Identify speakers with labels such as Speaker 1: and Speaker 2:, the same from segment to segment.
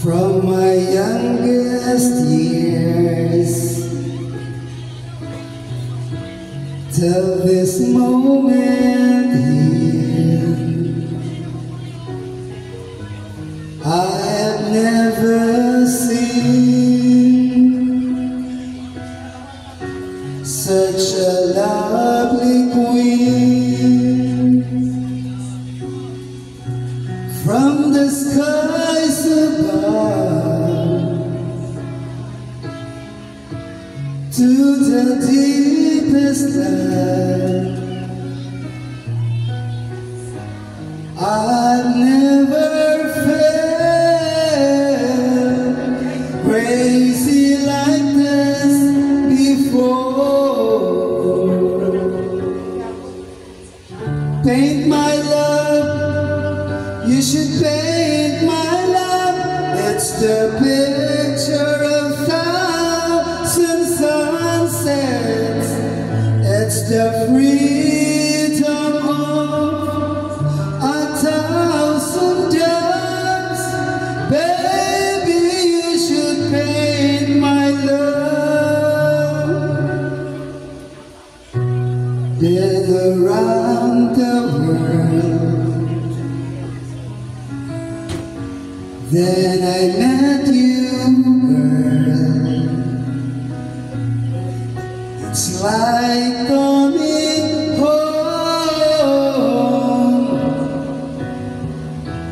Speaker 1: From my youngest years till this moment here, I have never seen such a lovely queen. From the skies above to the deepest land, I've never felt crazy like this before. Paint my love, you should paint my love. It's the picture of thousand sunsets. It's the freedom of a thousand doves. Baby, you should paint my love. Been around the world, then I met you, girl. It's like coming home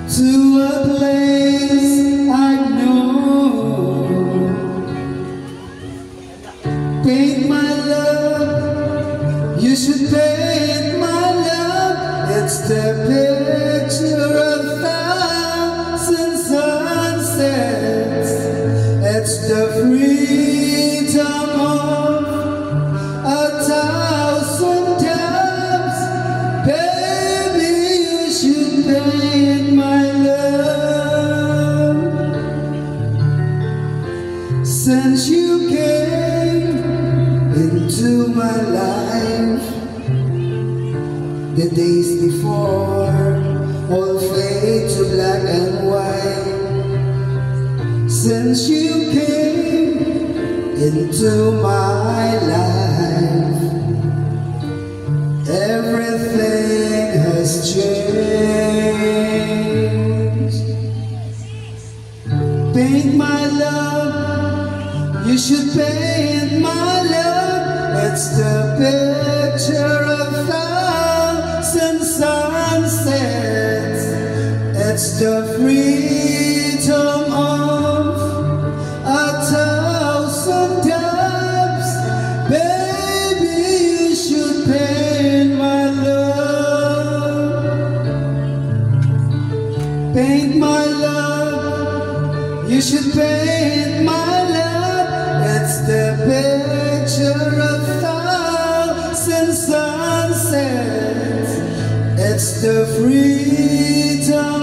Speaker 1: to a place I know. Paint my love, you should paint my love. It's the picture of thousand sunsets. It's the freedom of a thousand doves. Baby, you should paint my love. Since you came into my life, the days before all fade to black and white. Since you came into my life, everything has changed. Paint my love, you should paint my love. It's the picture of thousand sunsets. It's the freedom of a thousand doves. Baby, you should paint my love. Paint my love, you should paint my love. It's the picture of thousand sunsets. It's the freedom